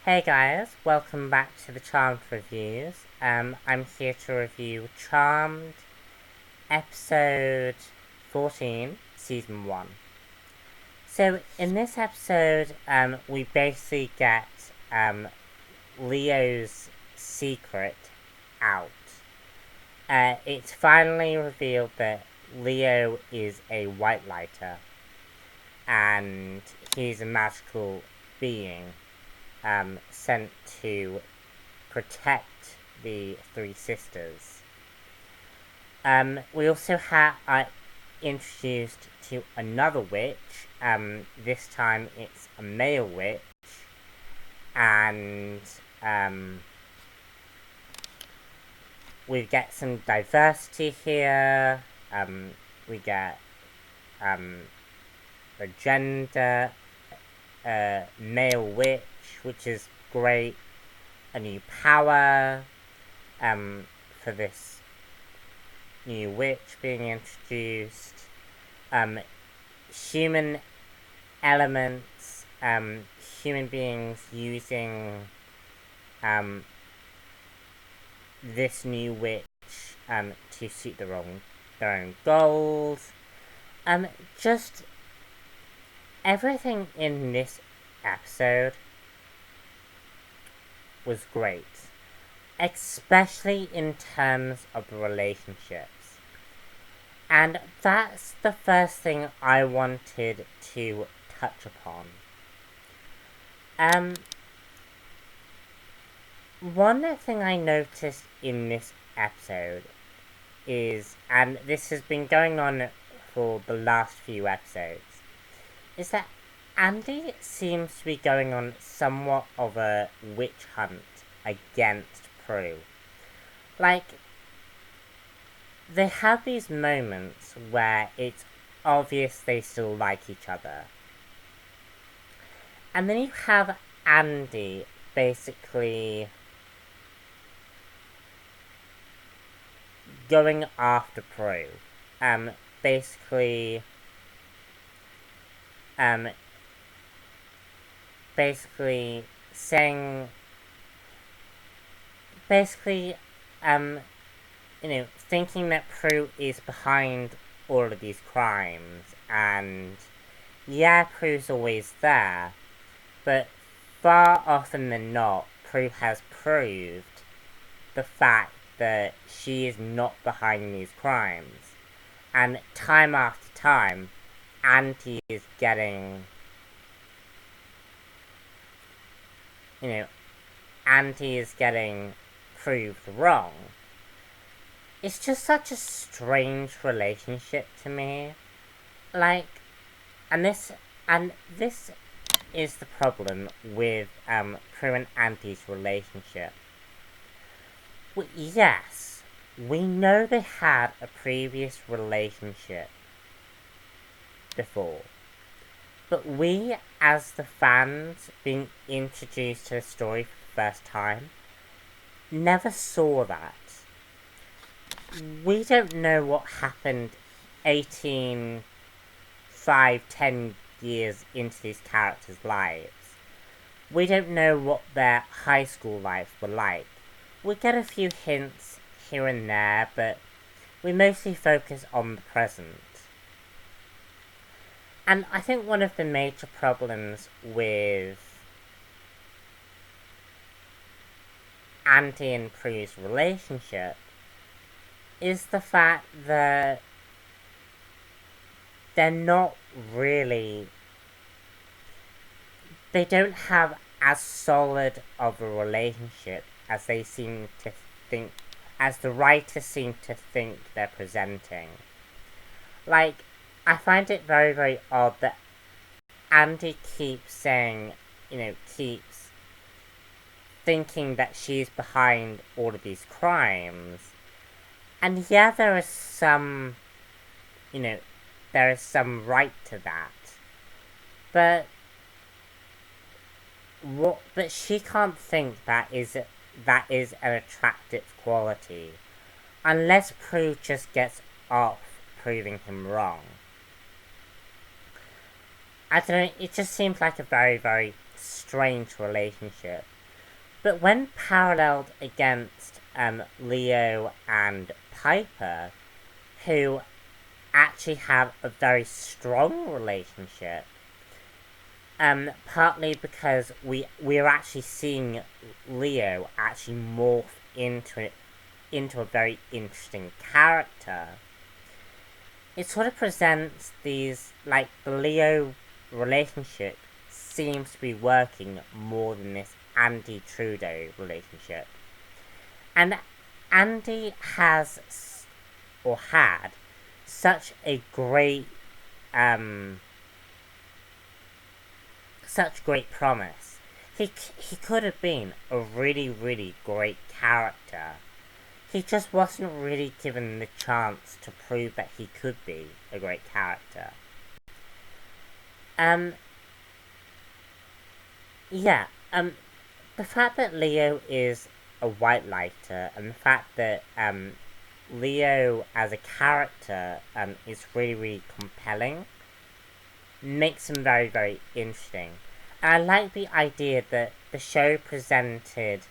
Hey guys, welcome back to the Charmed Reviews. I'm here to review Charmed, episode 14, season 1. So, in this episode, we basically get, Leo's secret out. It's finally revealed that Leo is a Whitelighter, and he's a magical being sent to protect the three sisters. We also are introduced to another witch. This time it's a male witch, and we get some diversity here. We get a gender male witch, which is great. A new power for this new witch being introduced. Human elements, human beings using this new witch to suit their own goals. Just everything in this episode was great, especially in terms of the relationships. And that's the first thing I wanted to touch upon. One thing I noticed in this episode is, and this has been going on for the last few episodes, is that Andy seems to be going on somewhat of a witch hunt against Prue. Like, they have these moments where it's obvious they still like each other. And then you have Andy basically going after Prue. Basically saying, thinking that Prue is behind all of these crimes, and yeah, Prue's always there, but far often than not, Prue has proved the fact that she is not behind these crimes, and time after time, Andy is getting proved wrong. It's just such a strange relationship to me. Like, and this is the problem with Prue and Andy's relationship. Yes, we know they had a previous relationship before, but we, as the fans being introduced to the story for the first time, never saw that. We don't know what happened 10 years into these characters' lives. We don't know what their high school lives were like. We get a few hints here and there, but we mostly focus on the present. And I think one of the major problems with Andy and Prue's relationship is the fact that they're not really, they don't have as solid of a relationship as they seem to think, as the writers seem to think they're presenting. Like, I find it very, very odd that Andy keeps saying, keeps thinking that she's behind all of these crimes. And yeah, there is some right to that. But she can't think that is an attractive quality. Unless Prue just gets off proving him wrong. I don't know, it just seems like a very, very strange relationship. But when paralleled against Leo and Piper, who actually have a very strong relationship, partly because we're actually seeing Leo actually morph into a very interesting character. It sort of presents these, like, the Leo relationship seems to be working more than this Andy Trudeau relationship. And Andy has, or had, such a great, such great promise. He could have been a really, really great character. He just wasn't really given the chance to prove that he could be a great character. Yeah, the fact that Leo is a Whitelighter, and the fact that, Leo as a character, is really, really compelling, makes him very, very interesting. And I like the idea that the show presented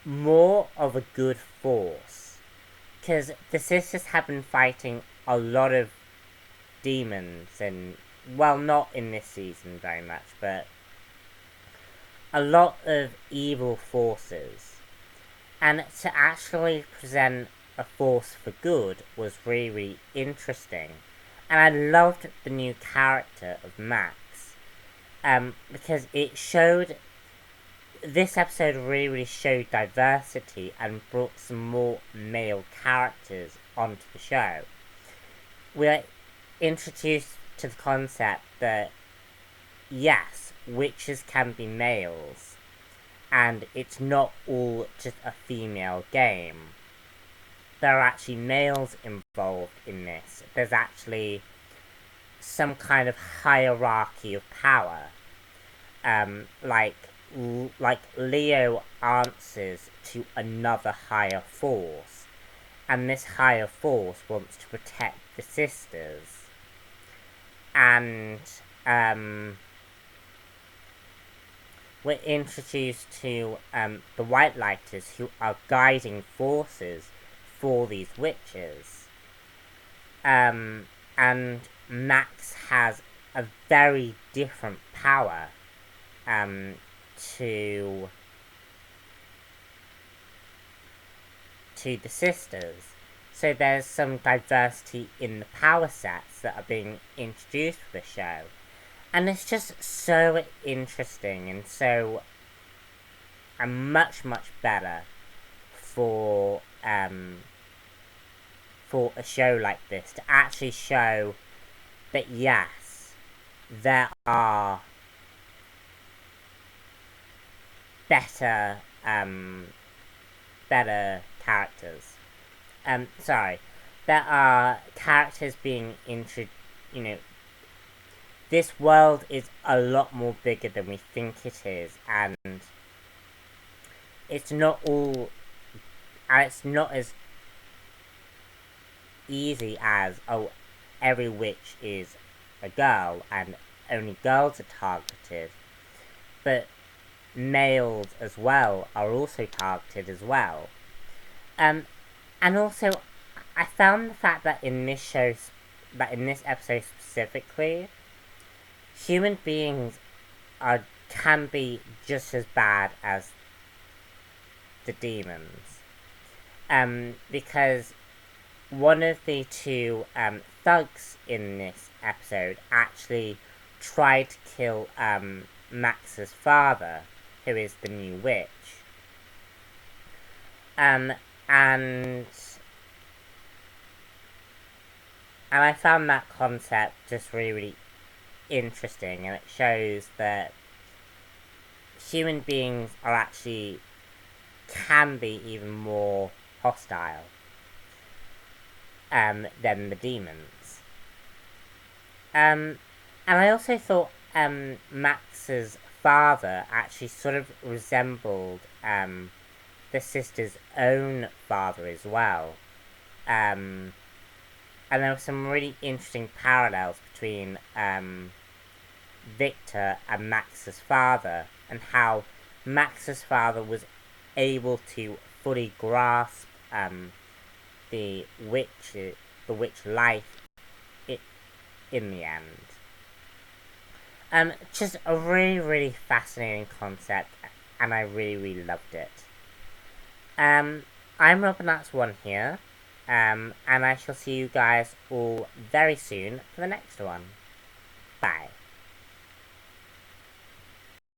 more of a good force, because the sisters have been fighting a lot of demons, and, well, not in this season very much, but a lot of evil forces. And to actually present a force for good was really, really interesting. And I loved the new character of Max, because it showed, this episode really, really showed diversity and brought some more male characters onto the show. We are introduced to the concept that, yes, witches can be males, and it's not all just a female game. There are actually males involved in this. There's actually some kind of hierarchy of power. Like Leo answers to another higher force, and this higher force wants to protect the sisters. And we're introduced to the Whitelighters, who are guiding forces for these witches. And Max has a very different power to the sisters. So there's some diversity in the power sets that are being introduced for the show. And it's just so interesting and so much, much better for a show like this to actually show that, yes, there are better characters. There are characters being this world is a lot more bigger than we think it is, and it's not as easy as, oh, every witch is a girl and only girls are targeted, but males as well are also targeted as well. And also, I found the fact that in this episode specifically, human beings can be just as bad as the demons. Because one of the two thugs in this episode actually tried to kill Max's father, who is the new witch. And I found that concept just really, really interesting, and it shows that human beings can be even more hostile than the demons. And I also thought Max's father actually sort of resembled the sister's own father as well. And there were some really interesting parallels between Victor and Max's father, and how Max's father was able to fully grasp the witch life in the end. Just a really, really fascinating concept, and I really, really loved it. I'm RobberNuts1 here, and I shall see you guys all very soon for the next one. Bye.